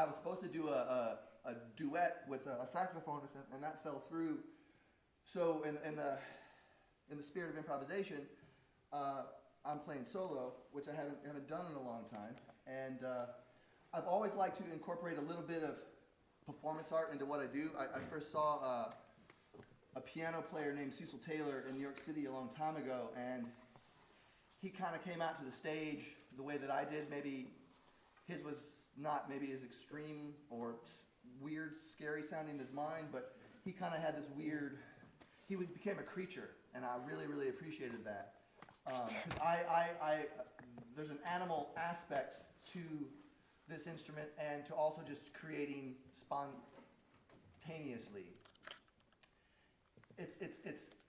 I was supposed to do a duet with a saxophonist, and that fell through. So in the spirit of improvisation, I'm playing solo, which I haven't done in a long time, and I've always liked to incorporate a little bit of performance art into what I do. I first saw a piano player named Cecil Taylor in New York City a long time ago, and he kind of came out to the stage the way that I did. Maybe his was not maybe as extreme or weird, scary sounding as mine, but he kind of had this weird, he became a creature, and I really, really appreciated that. There's an animal aspect to this instrument and to also just creating spontaneously.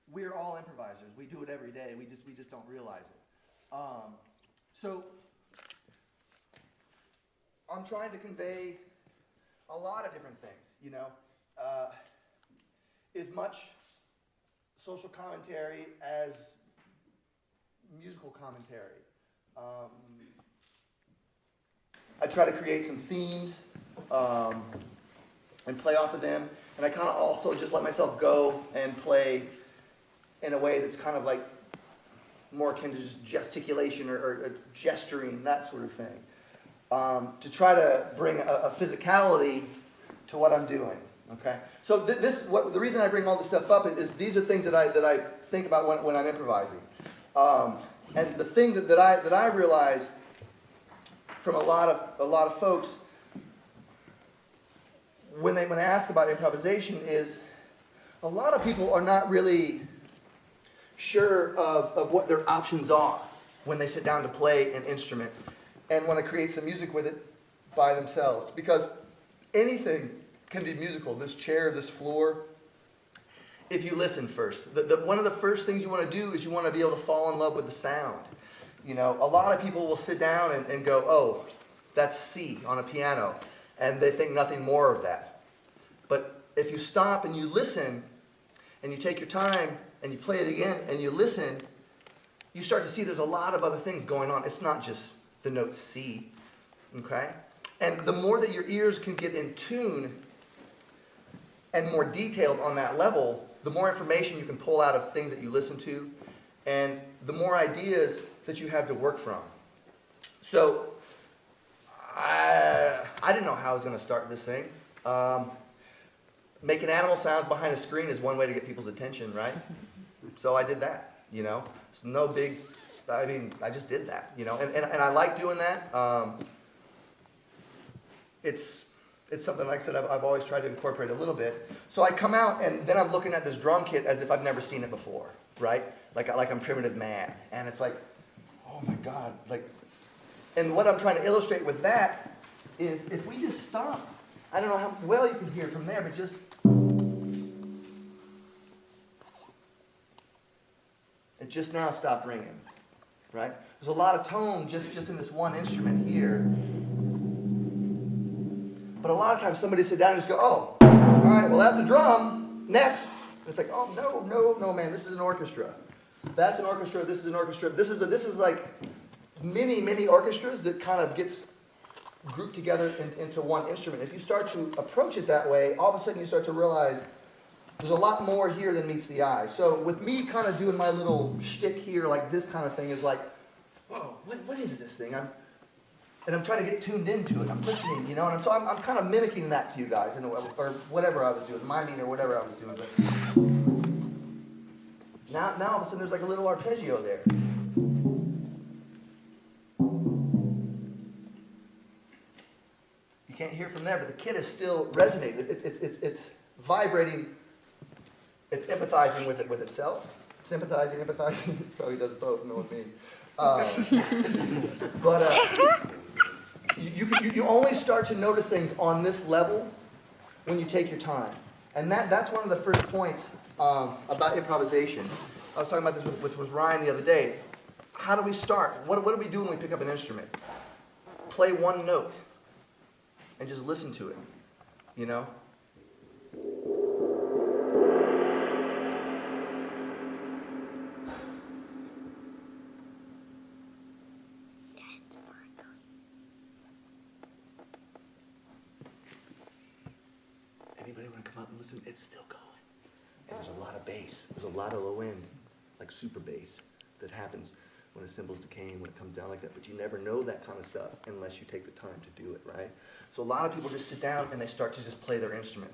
We're all improvisers. We do it every day. We just don't realize it. So I'm trying to convey a lot of different things, you know, as much social commentary as musical commentary. I try to create some themes and play off of them, and I kind of also just let myself go and play in a way that's kind of like more akin to just gesticulation or gesturing, that sort of thing, to try to bring a physicality to what I'm doing. Okay, so the reason I bring all this stuff up is these are things that I think about when I'm improvising, and the thing that I realize from a lot of folks when they ask about improvisation is a lot of people are not really sure of what their options are when they sit down to play an instrument and want to create some music with it by themselves, because anything can be musical. This chair, this floor, if you listen first. One of the first things you want to do is you want to be able to fall in love with the sound. You know, a lot of people will sit down and go, oh, that's C on a piano, and they think nothing more of that. But if you stop and you listen, and you take your time, and you play it again, and you listen, you start to see there's a lot of other things going on. It's not just the note C, okay? And the more that your ears can get in tune and more detailed on that level, the more information you can pull out of things that you listen to, and the more ideas that you have to work from. So, I didn't know how I was going to start this thing. Making animal sounds behind a screen is one way to get people's attention, right? So I did that, you know. It's no big, I mean, I just did that, you know. And I like doing that. It's something, like I said, I've always tried to incorporate a little bit. So I come out, and then I'm looking at this drum kit as if I've never seen it before, right? Like I'm Primitive Man. And it's like, oh my God. And what I'm trying to illustrate with that is if we just stop, I don't know how well you can hear from there, but just, it just now stopped ringing, right? There's a lot of tone just in this one instrument here. But a lot of times somebody sit down and just go, oh, all right, well that's a drum, next. And it's like, oh, no, man, this is an orchestra. That's an orchestra, this is an orchestra. This is like many orchestras that kind of gets grouped together into one instrument. If you start to approach it that way, all of a sudden you start to realize there's a lot more here than meets the eye. So with me kind of doing my little shtick here, like this kind of thing is like, whoa, what is this thing? I'm trying to get tuned into it. I'm listening, you know, and so I'm kind of mimicking that to you guys, or whatever I was doing, miming or whatever I was doing. But now all of a sudden there's like a little arpeggio there. You can't hear from there, but the kit is still resonating. It's vibrating. It's empathizing with itself. Sympathizing, empathizing. It probably does both. Know what I mean? But you only start to notice things on this level when you take your time, and that's one of the first points about improvisation. I was talking about this with Ryan the other day. How do we start? What do we do when we pick up an instrument? Play one note. And just listen to it, you know? listen, it's still going. And there's a lot of bass. There's a lot of low end, like super bass, that happens when a cymbal's decaying, when it comes down like that. But you never know that kind of stuff unless you take the time to do it, right? So a lot of people just sit down and they start to just play their instrument.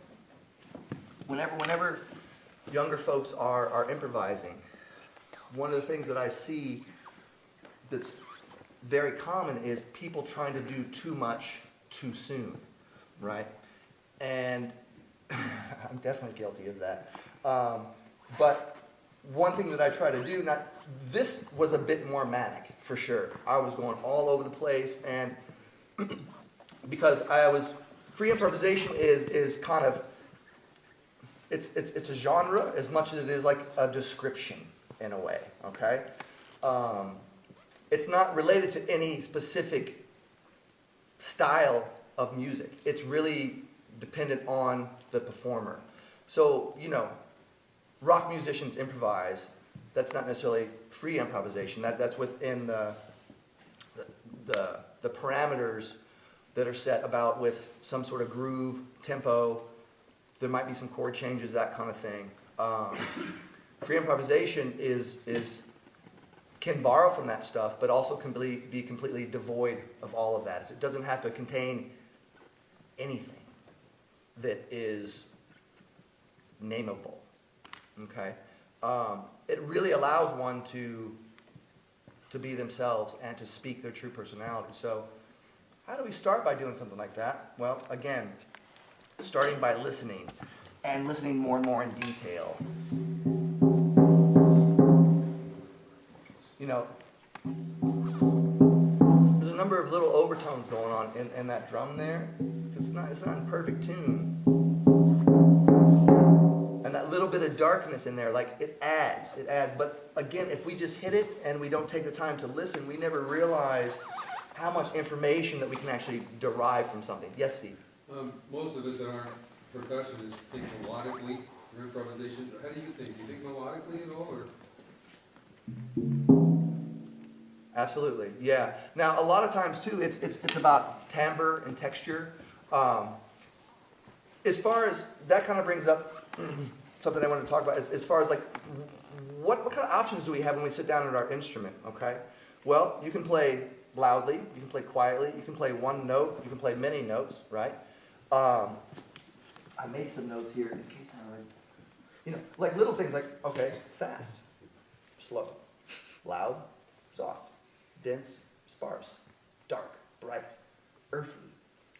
Whenever younger folks are improvising, one of the things that I see that's very common is people trying to do too much too soon, right? And I'm definitely guilty of that. But one thing that I try to do, this was a bit more manic, for sure. I was going all over the place, and because free improvisation is kind of, it's a genre as much as it is like a description in a way, okay? It's not related to any specific style of music. It's really dependent on the performer. So, rock musicians improvise. That's not necessarily free improvisation. That's within the parameters that are set about with some sort of groove, tempo. There might be some chord changes, that kind of thing. Free improvisation can borrow from that stuff, but also can be completely devoid of all of that. It doesn't have to contain anything that is nameable. Okay, it really allows one to be themselves and to speak their true personality. So, how do we start by doing something like that? Well, again, starting by listening, and listening more and more in detail. There's a number of little overtones going on in that drum there. It's not in perfect tune. And that little bit of darkness in there, like it adds. But again, if we just hit it and we don't take the time to listen, we never realize how much information that we can actually derive from something. Yes, Steve? Most of us that aren't percussionists think melodically for improvisation. How do you think? Do you think melodically at all, or? Absolutely, yeah. Now, a lot of times too, it's about timbre and texture. As far as that kind of brings up something I want to talk about, as far as like what kind of options do we have when we sit down at our instrument? Okay, well, you can play loudly, you can play quietly, you can play one note, you can play many notes, right? I made some notes here in case I like little things like, okay, fast, slow, loud, soft, dense, sparse, dark, bright, earthy,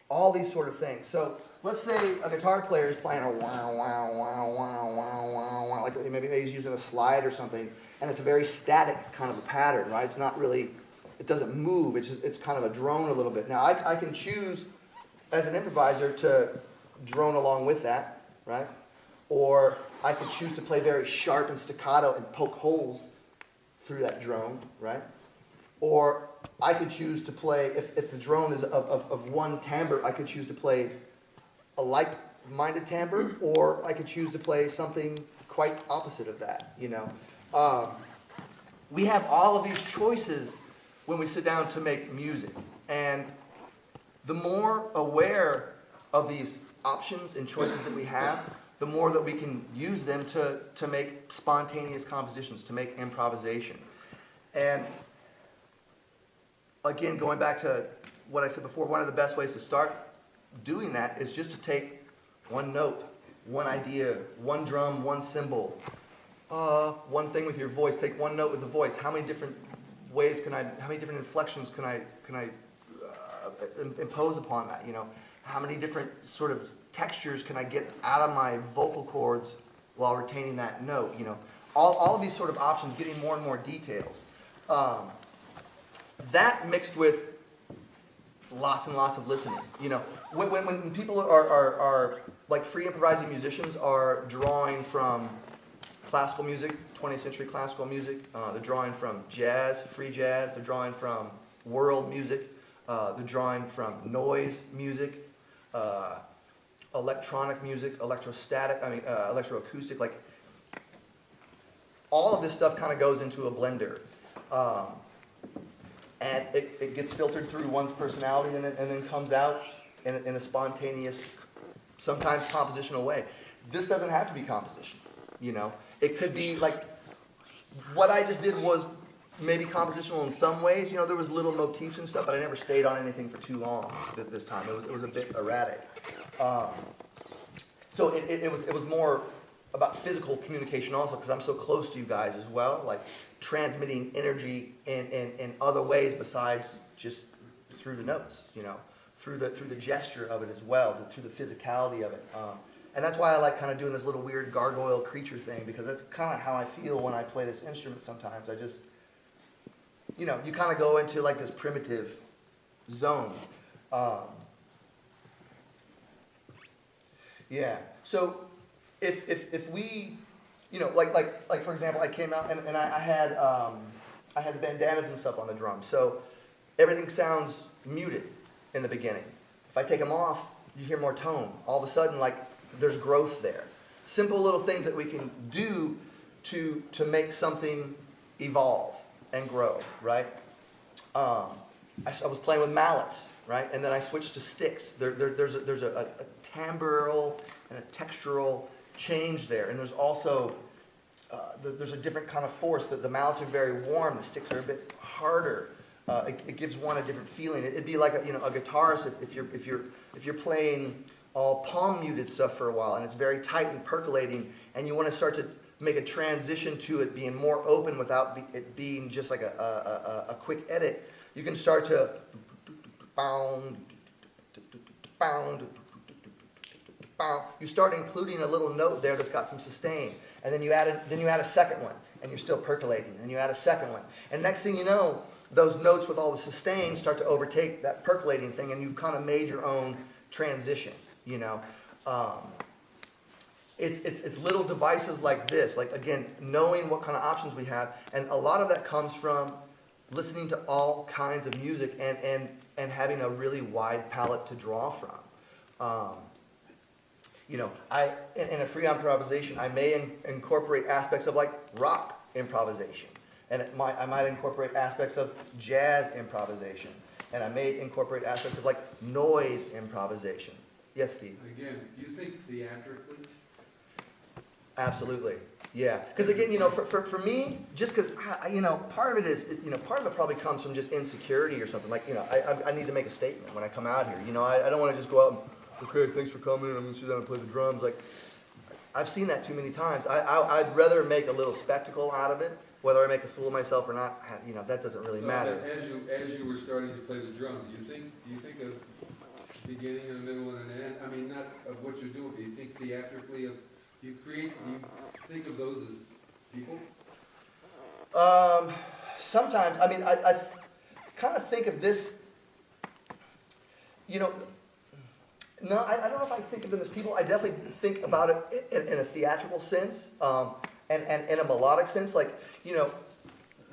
all these sort of things. So let's say a guitar player is playing a wow, wow, wow, wow, wow, wow, wow, like maybe he's using a slide or something, and it's a very static kind of a pattern, right? It's not really, it doesn't move, it's kind of a drone a little bit. Now I can choose as an improviser to drone along with that, right? Or I could choose to play very sharp and staccato and poke holes through that drone, right? Or I could choose to play, if the drone is of one timbre, I could choose to play a like-minded timbre, or I could choose to play something quite opposite of that, We have all of these choices when we sit down to make music. And the more aware of these options and choices that we have, the more that we can use them to make spontaneous compositions, to make improvisation. And again, going back to what I said before, one of the best ways to start doing that is just to take one note, one idea, one drum, one cymbal, one thing with your voice. Take one note with the voice. How many different how many different inflections can I impose upon that? How many different sort of textures can I get out of my vocal cords while retaining that note? All of these sort of options, getting more and more details. That mixed with lots and lots of listening. When people are like free improvising musicians are drawing from classical music, 20th century classical music, they're drawing from jazz, free jazz, they're drawing from world music, they're drawing from noise music, electronic music, electroacoustic, like all of this stuff kind of goes into a blender. And it gets filtered through one's personality and then comes out in a spontaneous, sometimes compositional way. this doesn't have to be composition, you know? It could be like, what I just did was maybe compositional in some ways, you know, there was little motifs and stuff, but I never stayed on anything for too long this time. It was a bit erratic. So it was more about physical communication also, because I'm so close to you guys as well, like transmitting energy in other ways besides just through the notes, you know, through the gesture of it as well, through the physicality of it. And that's why I like kind of doing this little weird gargoyle creature thing, because that's kind of how I feel when I play this instrument sometimes. I just, you know, you kind of go into like this primitive zone. Yeah, so if we, you know, like for example, I came out and I had the bandanas and stuff on the drums, so everything sounds muted in the beginning. If I take them off, you hear more tone. All of a sudden, like, there's growth there. Simple little things that we can do to make something evolve and grow, right? I was playing with mallets, right? And then I switched to sticks. There's a timbral and a textural change there. And there's also, there's a different kind of force. The mallets are very warm, the sticks are a bit harder. It gives one a different feeling. It'd be like a guitarist if you're playing all palm muted stuff for a while and it's very tight and percolating, and you want to start to make a transition to it being more open without it being just like a quick edit. You can start to you start including a little note there that's got some sustain, and then you add a second one, and you're still percolating, and you add a second one, and next thing you know, those notes with all the sustain start to overtake that percolating thing, and you've kind of made your own transition, you know. It's little devices like this, like, again, knowing what kind of options we have, and a lot of that comes from listening to all kinds of music and having a really wide palette to draw from. You know, in a free improvisation, I may incorporate aspects of like rock improvisation, and I might incorporate aspects of jazz improvisation, and I may incorporate aspects of like noise improvisation. Yes, Steve? Again, do you think theatrically? Absolutely, yeah. Because again, you know, for me, just because, you know, part of it is, you know, part of it probably comes from just insecurity or something. Like, you know, I need to make a statement when I come out here. You know, I don't want to just go out and, okay, thanks for coming, and I'm going to sit down and play the drums. Like, I've seen that too many times. I'd rather make a little spectacle out of it, whether I make a fool of myself or not. You know, that doesn't really matter. As you were starting to play the drum, do you think of beginning, a middle, and an end? I mean, not of what you're doing, but you think theatrically of, do you think of those as people? Sometimes, I mean, I kind of think of this, you know, no, I don't know if I think of them as people. I definitely think about it in a theatrical sense, and in a melodic sense. Like, you know,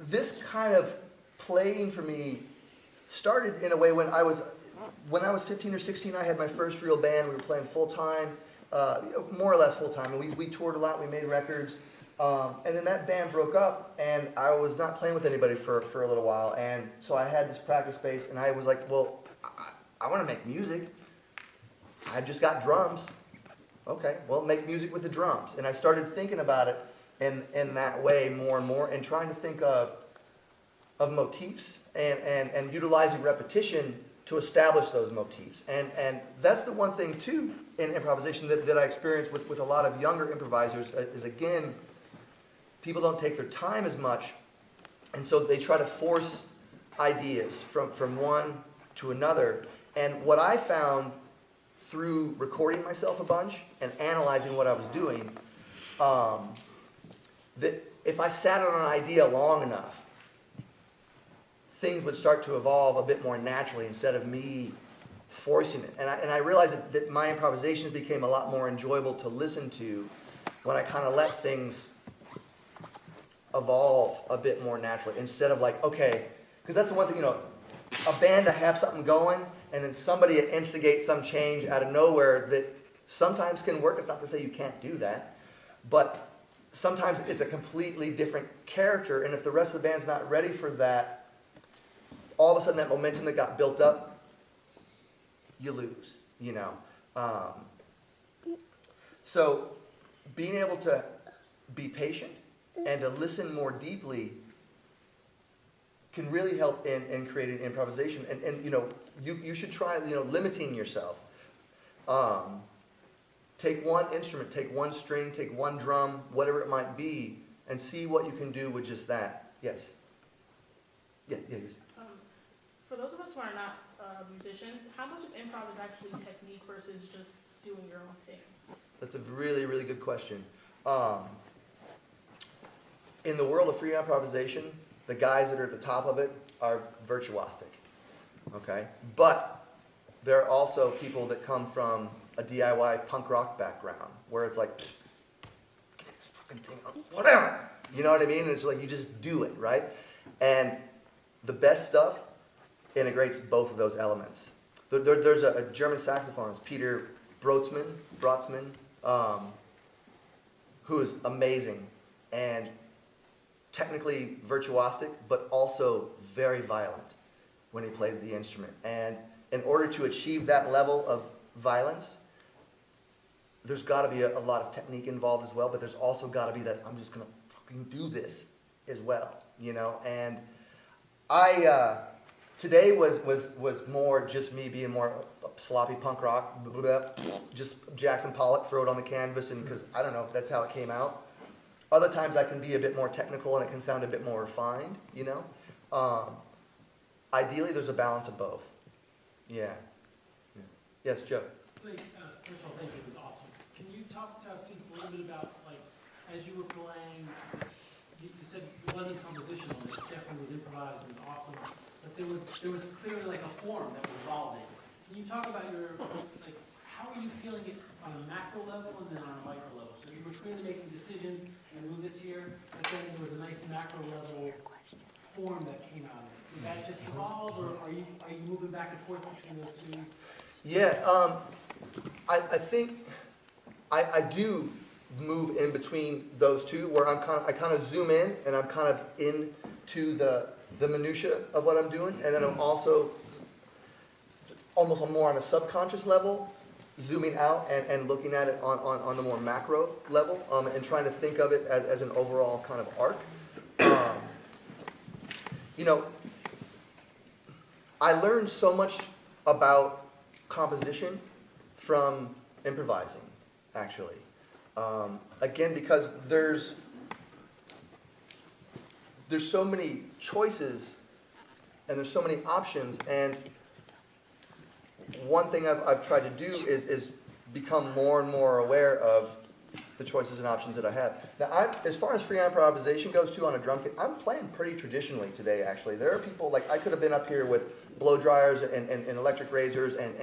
this kind of playing for me started in a way when I was 15 or 16. I had my first real band. We were playing full time, more or less full time, and we toured a lot. We made records, and then that band broke up, and I was not playing with anybody for a little while. And so I had this practice space, and I was like, well, I want to make music. I've just got drums. Okay, well, make music with the drums. And I started thinking about it in that way more and more, and trying to think of motifs and utilizing repetition to establish those motifs. And that's the one thing, too, in improvisation that I experienced with a lot of younger improvisers is, again, people don't take their time as much, and so they try to force ideas from one to another. And what I found through recording myself a bunch and analyzing what I was doing, that if I sat on an idea long enough, things would start to evolve a bit more naturally instead of me forcing it. And I realized that my improvisations became a lot more enjoyable to listen to when I kind of let things evolve a bit more naturally, instead of like, okay, because that's the one thing, you know, a band to have something going, and then somebody instigates some change out of nowhere that sometimes can work. It's not to say you can't do that, but sometimes it's a completely different character, and if the rest of the band's not ready for that, all of a sudden that momentum that got built up, you lose, you know. So being able to be patient and to listen more deeply can really help in creating improvisation. And you know, you should try, you know, limiting yourself. Take one instrument, take one string, take one drum, whatever it might be, and see what you can do with just that. Yes? Yeah, yes. For those of us who are not musicians, how much of improv is actually technique versus just doing your own thing? That's a really, really good question. In the world of free improvisation, the guys that are at the top of it are virtuosic, okay? But there are also people that come from a DIY punk rock background, where it's like, get this fucking thing on, whatever. You know what I mean? And it's like, you just do it, right? And the best stuff integrates both of those elements. There's a German saxophonist, Peter Brotzmann, who is amazing and technically virtuosic, but also very violent when he plays the instrument. And in order to achieve that level of violence, there's got to be a lot of technique involved as well, but there's also got to be that I'm just going to fucking do this as well, you know? And today was more just me being more sloppy punk rock, blah, blah, blah, just Jackson Pollock, throw it on the canvas, and because I don't know, that's how it came out. Other times I can be a bit more technical and it can sound a bit more refined, you know? Ideally, there's a balance of both. Yeah. Yes, Joe. First of all, thank you, it was awesome. Can you talk to our students a little bit about, like, as you were playing, you said it wasn't compositional, it definitely was improvised, it was awesome, but there was clearly like a form that was evolving. Can you talk about your, like, how are you feeling it on a macro level and then on a micro level? So you were clearly making decisions and move this here, but then there was a nice macro level form that came out of it. Did that just evolve, or are you moving back and forth between those two? Yeah, I think I do move in between those two, where I kind of zoom in and I'm kind of into the minutia of what I'm doing, and then I'm also almost more on a subconscious level, zooming out and looking at it on the more macro level, and trying to think of it as an overall kind of arc. You know, I learned so much about composition from improvising, actually. Again, because there's so many choices and there's so many options, and one thing I've tried to do is become more and more aware of the choices and options that I have. Now, as far as free improvisation goes too on a drum kit, I'm playing pretty traditionally today, actually. There are people, like, I could have been up here with blow dryers and electric razors and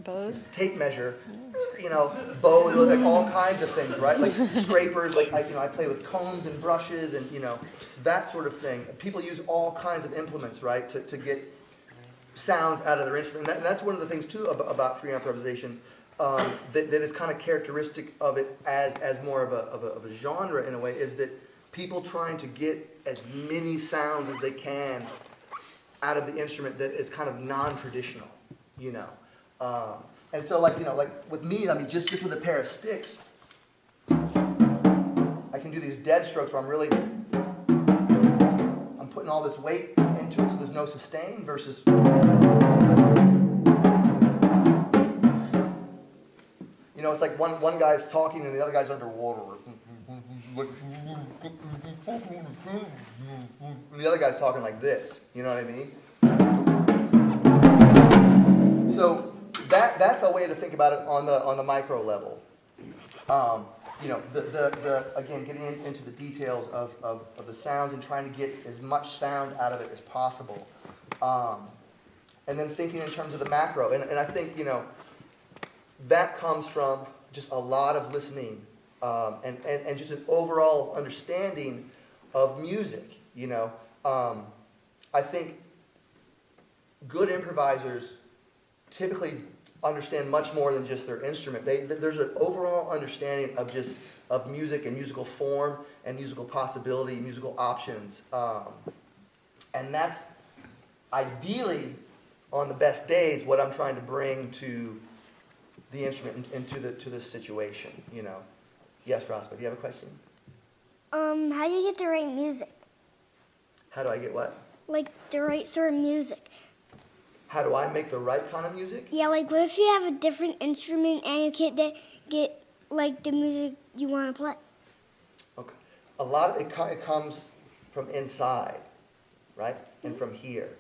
Bows? tape measure, you know, bows, like all kinds of things, right? Like scrapers, like I play with combs and brushes and, you know, that sort of thing. People use all kinds of implements, right, to get sounds out of their instrument. And that's one of the things too about free improvisation that is kind of characteristic of it as more of a genre in a way, is that people trying to get as many sounds as they can out of the instrument that is kind of non-traditional, you know. And so, like, you know, like with me, I mean, just with a pair of sticks, I can do these dead strokes where I'm putting all this weight into it, so there's no sustain, versus, you know, it's like one guy's talking and the other guy's underwater. And the other guy's talking like this, you know what I mean? So that's a way to think about it on the micro level. You know, again, getting into the details of the sounds and trying to get as much sound out of it as possible. And then thinking in terms of the macro. And I think, you know, that comes from just a lot of listening and just an overall understanding of music, you know. I think good improvisers typically understand much more than just their instrument. There's an overall understanding of music and musical form and musical possibility, musical options. And that's ideally on the best days, what I'm trying to bring to the instrument and to this situation, you know. Yes, Roscoe, do you have a question? How do you get the right music? How do I get what? Like the right sort of music? How do I make the right kind of music? Yeah, like what if you have a different instrument and you can't get like the music you want to play? Okay. A lot of it comes from inside, right? And from here.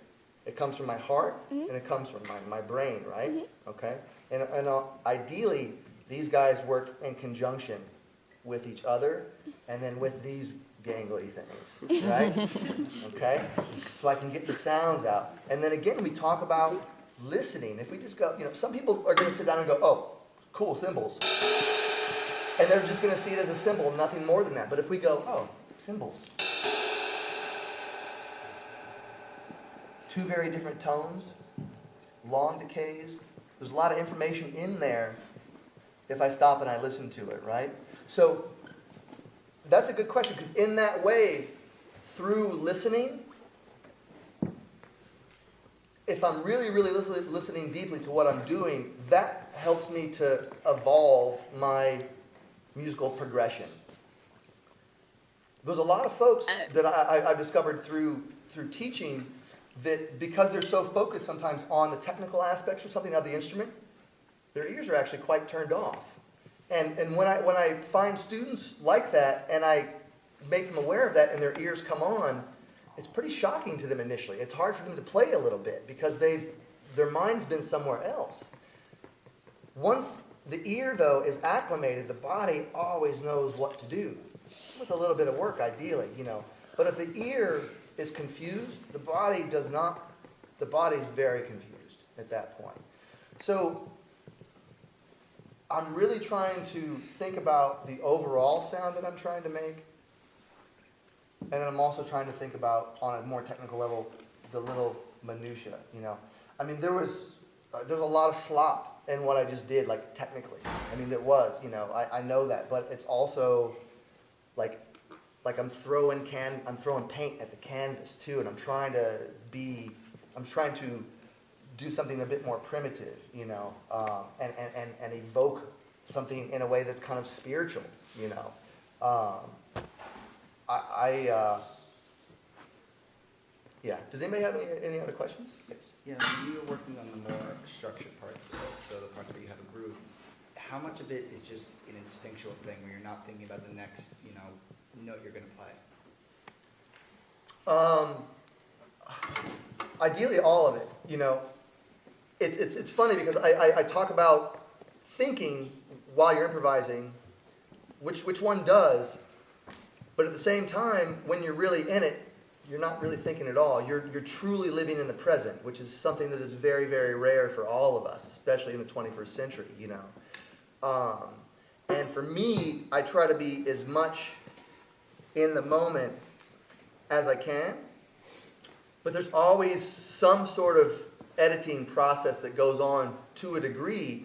It comes from my heart and it comes from my brain, right? Okay? And ideally, these guys work in conjunction with each other and then with these gangly things, right? Okay? So I can get the sounds out. And then again, we talk about listening. If we just go, you know, some people are going to sit down and go, oh, cool, cymbals. And they're just going to see it as a cymbal, nothing more than that. But if we go, oh, cymbals. Two very different tones, long decays. There's a lot of information in there if I stop and I listen to it, right? So that's a good question, because in that way, through listening, if I'm really, really listening deeply to what I'm doing, that helps me to evolve my musical progression. There's a lot of folks that I've discovered through teaching that because they're so focused sometimes on the technical aspects or something of the instrument, their ears are actually quite turned off. And when I find students like that and I make them aware of that and their ears come on, it's pretty shocking to them initially. It's hard for them to play a little bit because their mind's been somewhere else. Once the ear, though, is acclimated, the body always knows what to do. With a little bit of work, ideally, you know. But if the ear is confused, the body does not. The body is very confused at that point. So I'm really trying to think about the overall sound that I'm trying to make. And then I'm also trying to think about, on a more technical level, the little minutia, you know. I mean, there's a lot of slop in what I just did, like, technically. I mean, there was, you know, I know that. But it's also, like I'm throwing paint at the canvas, too. And I'm trying to do something a bit more primitive, you know, and evoke something in a way that's kind of spiritual, you know. Yeah. Does anybody have any other questions? Yes. Yeah, when you were working on the more structured parts of it, so the parts where you have a groove, how much of it is just an instinctual thing where you're not thinking about the next, you know, note you're going to play? Ideally, all of it. You know, it's funny because I talk about thinking while you're improvising, which one does, but at the same time, when you're really in it, you're not really thinking at all. You're truly living in the present, which is something that is very, very rare for all of us, especially in the 21st century, you know. And for me, I try to be as much in the moment as I can, but there's always some sort of editing process that goes on to a degree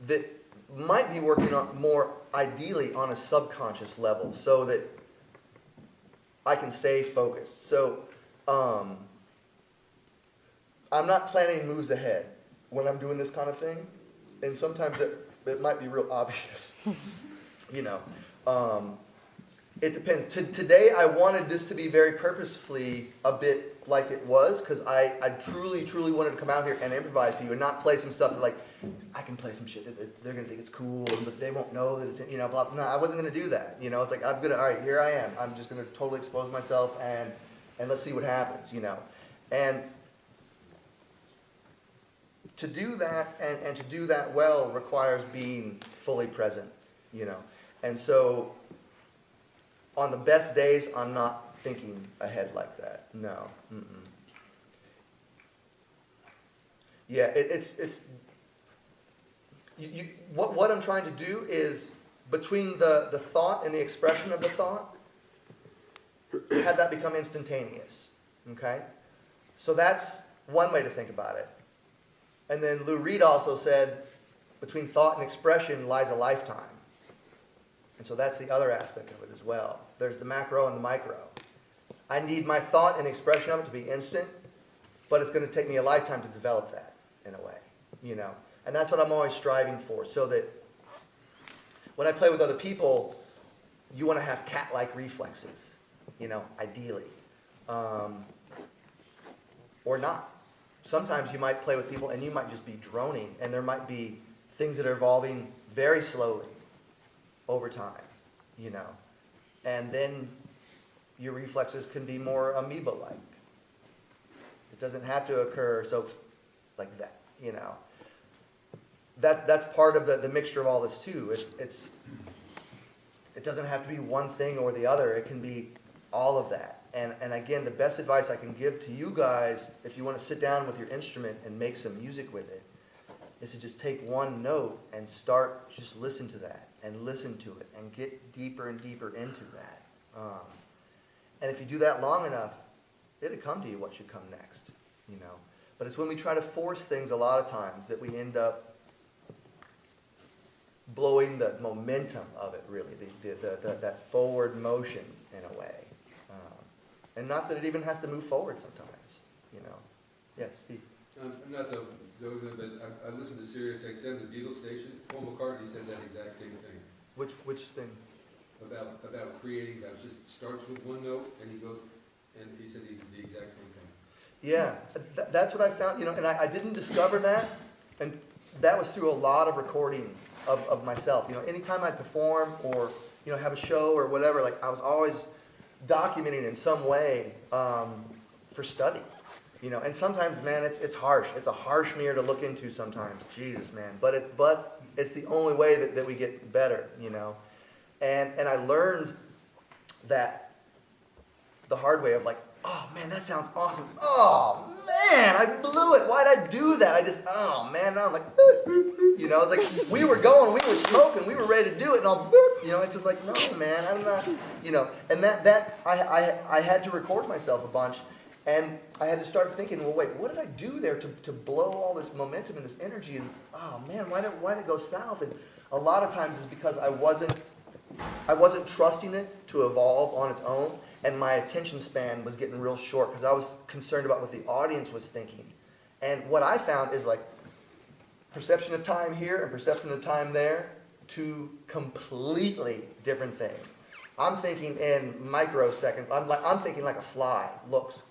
that might be working on more ideally on a subconscious level so that I can stay focused. So I'm not planning moves ahead when I'm doing this kind of thing, and sometimes it might be real obvious, you know. It depends. Today I wanted this to be very purposefully a bit like it was, because I truly, truly wanted to come out here and improvise for you and not play some stuff that, like, I can play some shit that they're going to think it's cool, but they won't know that it's, you know, blah, blah. No, I wasn't going to do that. You know, it's like, all right, here I am. I'm just going to totally expose myself and let's see what happens, you know. And to do that and to do that well requires being fully present, you know. And so on the best days, I'm not thinking ahead like that. No. Mm-mm. Yeah, it's what I'm trying to do is, between the thought and the expression of the thought, have that become instantaneous. Okay? So that's one way to think about it. And then Lou Reed also said, between thought and expression lies a lifetime. And so that's the other aspect of it as well. There's the macro and the micro. I need my thought and the expression of it to be instant, but it's gonna take me a lifetime to develop that, in a way, you know? And that's what I'm always striving for, so that when I play with other people, you wanna have cat-like reflexes, you know, ideally. Or not. Sometimes you might play with people and you might just be droning, and there might be things that are evolving very slowly over time, you know. And then your reflexes can be more amoeba-like. It doesn't have to occur so like that, you know. That's part of the mixture of all this too. It doesn't have to be one thing or the other. It can be all of that. And again, the best advice I can give to you guys, if you want to sit down with your instrument and make some music with it, is to just take one note and start, just listen to that and listen to it and get deeper and deeper into that. And if you do that long enough, it'll come to you what should come next, you know. But it's when we try to force things a lot of times that we end up blowing the momentum of it, really, that forward motion in a way. And not that it even has to move forward sometimes, you know. Yes, Steve? Not to go over there, but I listened to Sirius XM, the Beatles station. Paul McCartney said that exact same thing Which thing? about creating, that just starts with one note, and he goes, and he said he did the exact same thing. Yeah, that's what I found, you know, and I didn't discover that, and that was through a lot of recording of myself. You know, anytime I'd perform or, you know, have a show or whatever, like I was always documenting in some way for study. You know, and sometimes, man, it's harsh. It's a harsh mirror to look into sometimes. Jesus, man. But it's the only way that we get better, you know. And I learned that the hard way of like, oh man, that sounds awesome. Oh man, I blew it. Why'd I do that? Oh man, now I'm like, you know, it's like we were going, we were smoking, we were ready to do it, and all, you know, it's just like, no man, I'm not, you know. And that I had to record myself a bunch, and I had to start thinking, well, wait, what did I do there to blow all this momentum and this energy? And oh man, why did it go south? And a lot of times it's because I wasn't trusting it to evolve on its own. And my attention span was getting real short because I was concerned about what the audience was thinking. And what I found is like perception of time here and perception of time there, two completely different things. I'm thinking in microseconds. I'm thinking like a fly looks.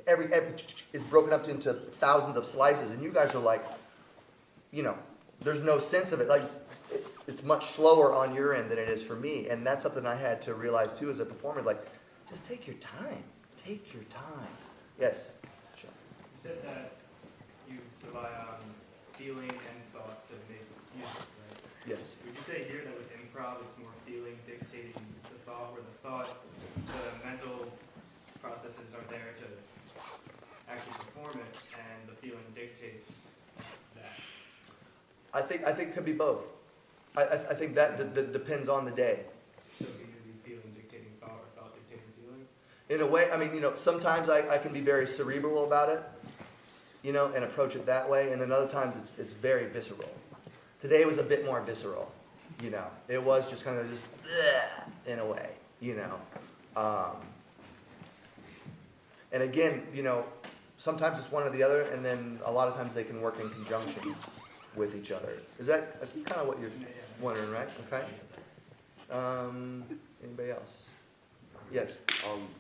Every is broken up into thousands of slices, and you guys are like, you know, there's no sense of it. Like it's much slower on your end than it is for me, and that's something I had to realize too as a performer. Like, just take your time. Take your time. Yes. Sure. You said that you rely on feeling and thought to make music, right? Yes. Would you say here that with improv it's more feeling dictating the thought, where the mental processes are there to actually perform it, and the feeling dictates that? I think it could be both. I think that depends on the day. So it can be feeling dictating thought or thought dictating feeling? In a way, I mean, you know, sometimes I can be very cerebral about it, you know, and approach it that way, and then other times it's very visceral. Today was a bit more visceral, you know. It was just kind of just in a way, you know. And again, you know, sometimes it's one or the other, and then a lot of times they can work in conjunction with each other. That's kind of what you're wondering, right? Okay. Anybody else? Yes.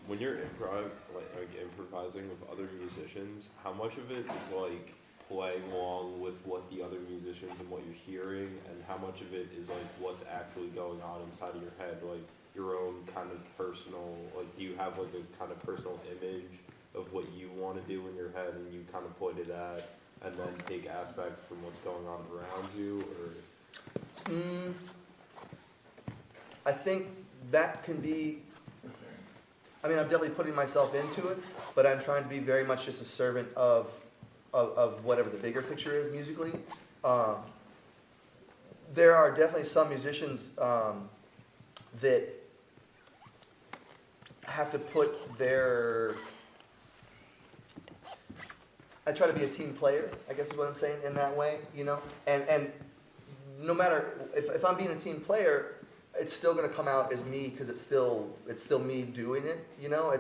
When you're like improvising with other musicians, how much of it is like playing along with what the other musicians and what you're hearing, and how much of it is like what's actually going on inside of your head, like your own kind of personal, like do you have like a kind of personal image of what you want to do in your head and you kind of point it at, and then take aspects from what's going on around you, or? I think that can be, I mean, I'm definitely putting myself into it, but I'm trying to be very much just a servant of whatever the bigger picture is musically. There are definitely some musicians that have to put their, I try to be a team player, I guess is what I'm saying, in that way, you know? And no matter, if I'm being a team player, it's still going to come out as me, because it's still me doing it, you know?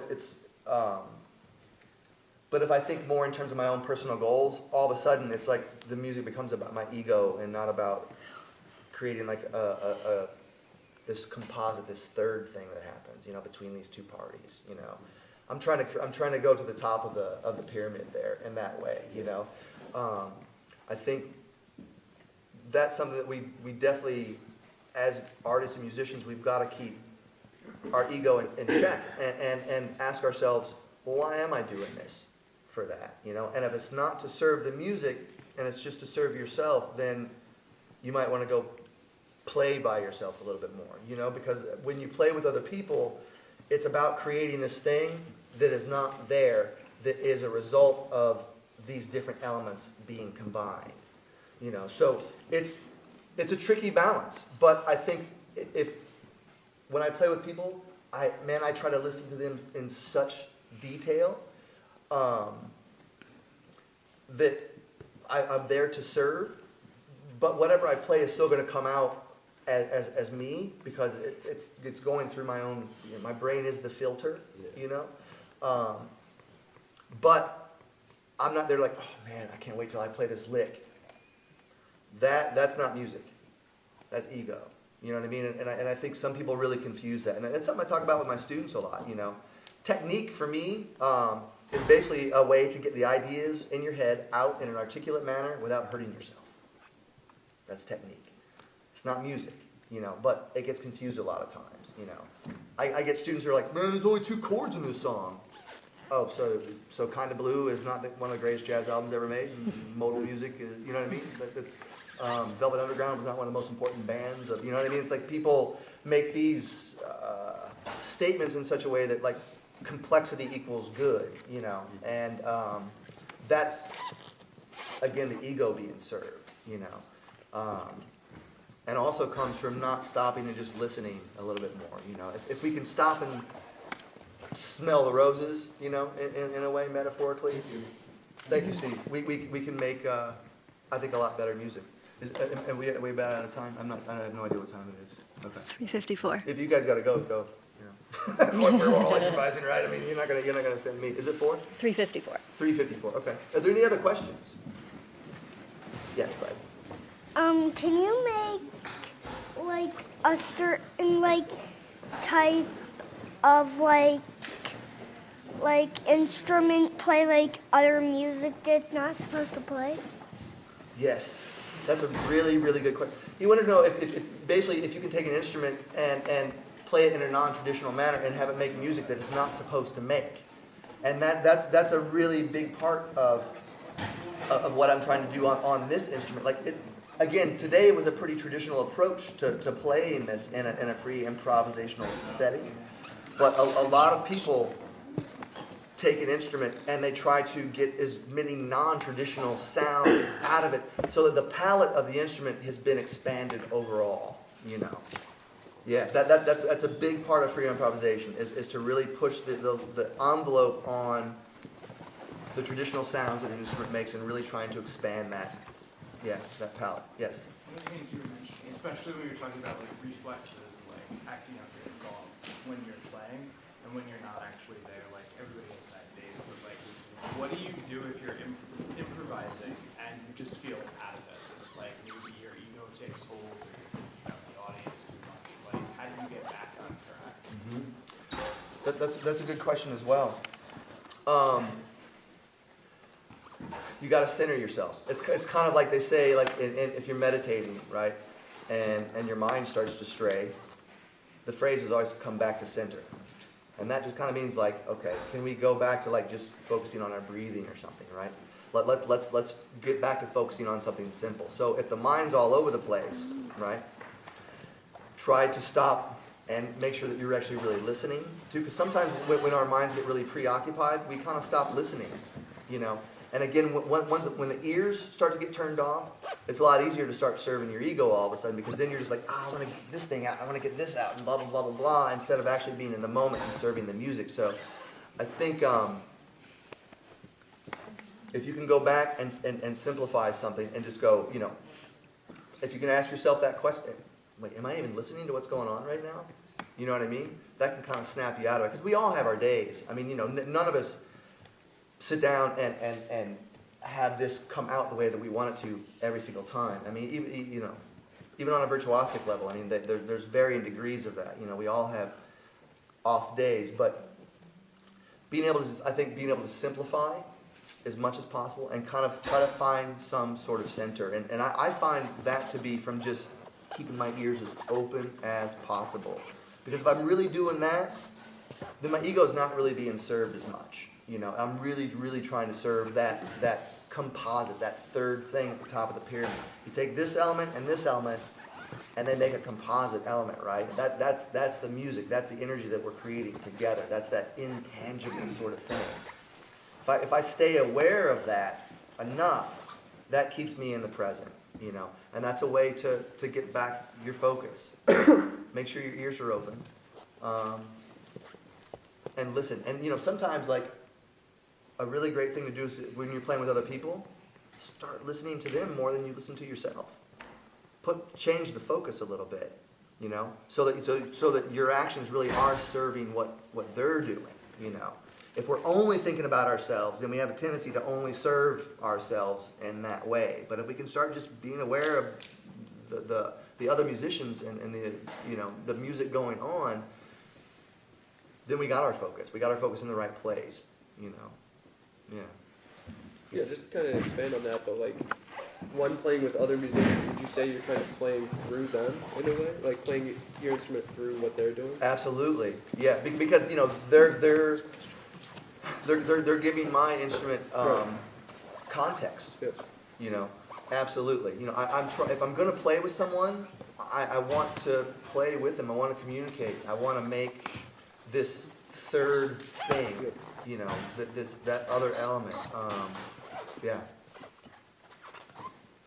But if I think more in terms of my own personal goals, all of a sudden it's like the music becomes about my ego and not about creating like this composite, this third thing that happens, you know, between these two parties, you know. I'm trying to go to the top of the pyramid there in that way, you know. I think that's something that we definitely, as artists and musicians, we've got to keep our ego in check and ask ourselves, well, why am I doing this for that, you know? And if it's not to serve the music and it's just to serve yourself, then you might want to go play by yourself a little bit more, you know, because when you play with other people, it's about creating this thing that is not there, that is a result of these different elements being combined, you know. So it's a tricky balance, but I think when I play with people, I try to listen to them in such detail that I'm there to serve, but whatever I play is still going to come out as me, because it's going through my own, you know, my brain is the filter, you know. But I'm not there like, oh man, I can't wait till I play this lick. That's not music. That's ego. You know what I mean? And I think some people really confuse that. And it's something I talk about with my students a lot, you know. Technique for me is basically a way to get the ideas in your head out in an articulate manner without hurting yourself. That's technique. It's not music, you know, but it gets confused a lot of times, you know. I get students who are like, man, there's only 2 chords in this song. Oh, so Kinda Blue is not one of the greatest jazz albums ever made. Modal music is, you know what I mean? It's, Velvet Underground was not one of the most important bands of, you know what I mean? It's like people make these statements in such a way that like complexity equals good, you know? And that's, again, the ego being served, you know? And also comes from not stopping and just listening a little bit more, you know? If we can stop and smell the roses, you know, in a way, metaphorically. Thank you, Steve. We can make, I think, a lot better music. Are we about out of time? I have no idea what time it is. Okay. 3:54. If you guys gotta go. You know. We're all improvising, right? I mean, you're not gonna offend me. Is it 4? 3:54. 3:54. Okay. Are there any other questions? Yes, Brad. Can you make like a certain like type of like instrument play like other music that's not supposed to play? Yes, that's a really, really good question. You want to know if basically if you can take an instrument and play it in a non-traditional manner and have it make music that it's not supposed to make. And that's a really big part of what I'm trying to do on this instrument. Like again, today it was a pretty traditional approach to playing this in a free improvisational setting. But a lot of people take an instrument and they try to get as many non-traditional sounds out of it so that the palette of the instrument has been expanded overall, you know. Yeah, that's a big part of free improvisation is to really push the envelope on the traditional sounds that an instrument makes and really trying to expand that palette. Yes? One of the things you were mentioning, especially when you're talking about like reflexes, like acting out your thoughts when you're playing and when you're not actually there, like everybody has that days, but like what do you do if you're improvising and you just feel out of it? Like maybe your ego takes hold or you're thinking about the audience too much. Like how do you get back on track? Mm-hmm. That's a good question as well. You got to center yourself. It's kind of like they say, like if you're meditating, right, and your mind starts to stray, the phrase is always come back to center, and that just kind of means like, okay, can we go back to like just focusing on our breathing or something, right? Let's get back to focusing on something simple. So if the mind's all over the place, right, try to stop and make sure that you're actually really listening to, because sometimes when our minds get really preoccupied, we kind of stop listening, you know. And again, when the ears start to get turned off, it's a lot easier to start serving your ego all of a sudden, because then you're just like, I want to get this thing out, I want to get this out, and blah, blah, blah, blah, blah, instead of actually being in the moment and serving the music. So I think if you can go back and simplify something and just go, you know, if you can ask yourself that question, wait, am I even listening to what's going on right now? You know what I mean? That can kind of snap you out of it, because we all have our days. I mean, you know, none of us sit down and have this come out the way that we want it to every single time. I mean, even on a virtuosic level, I mean, there's varying degrees of that. We all have off days, but being able to simplify as much as possible and kind of try to find some sort of center. And I find that to be from just keeping my ears as open as possible. Because if I'm really doing that, then my ego's not really being served as much. I'm really, really trying to serve that composite, that third thing at the top of the pyramid. You take this element, and then make a composite element, right? That's the music, that's the energy that we're creating together. That's that intangible sort of thing. If I stay aware of that enough, that keeps me in the present, and that's a way to get back your focus. Make sure your ears are open, and listen. And sometimes, like, a really great thing to do is when you're playing with other people, start listening to them more than you listen to yourself. Change the focus a little bit, so that your actions really are serving what they're doing, If we're only thinking about ourselves, then we have a tendency to only serve ourselves in that way. But if we can start just being aware of the other musicians and the music going on, then we got our focus. We got our focus in the right place, Yeah. Yeah, just kind of expand on that though, like, one playing with other musicians, would you say you're kind of playing through them in a way? Like playing your instrument through what they're doing? Absolutely, yeah, because they're giving my instrument context. Yeah. Absolutely. If I'm going to play with someone, I want to play with them. I want to communicate. I want to make this third thing. That other element. Yeah.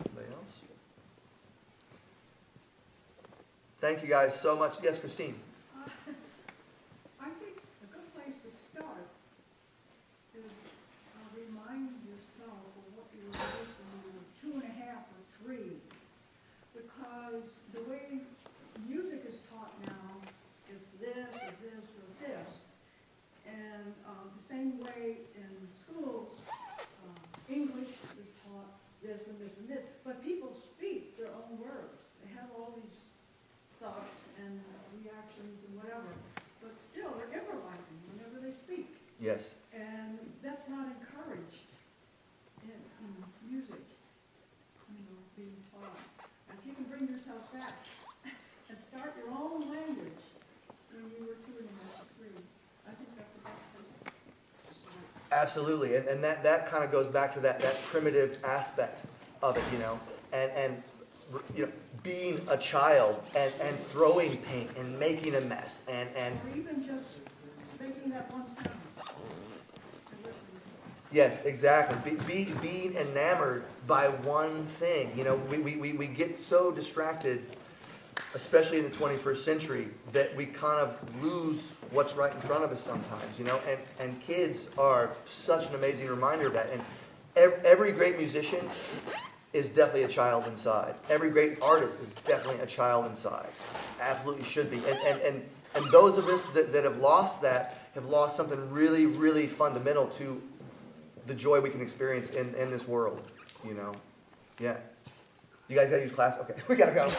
Anybody else? Thank you guys so much. Yes, Christine. I think a good place to start is remind yourself of what you were like when you were 2.5 or 3. Because the way music is taught now is this or this or this. And the same way in schools, English is taught this and this and this. But people speak their own words. They have all these thoughts and reactions and whatever. But still, they're improvising whenever they speak. Yes. And that's not encouraged in music, being taught. And if you can bring yourself back and start your own language when you were 2.5 or 3, I think that's the best place to start. Absolutely, and that kind of goes back to that primitive aspect of it, and being a child and throwing paint and making a mess and Or even just making that one sound. yes, exactly. Being enamored by one thing. We get so distracted, especially in the 21st century, that we kind of lose what's right in front of us sometimes, and kids are such an amazing reminder of that. And every great musician is definitely a child inside. Every great artist is definitely a child inside. Absolutely should be. And those of us that have lost that have lost something really, really fundamental to the joy we can experience in this world, Yeah. You guys got to use class? Okay, we got to go.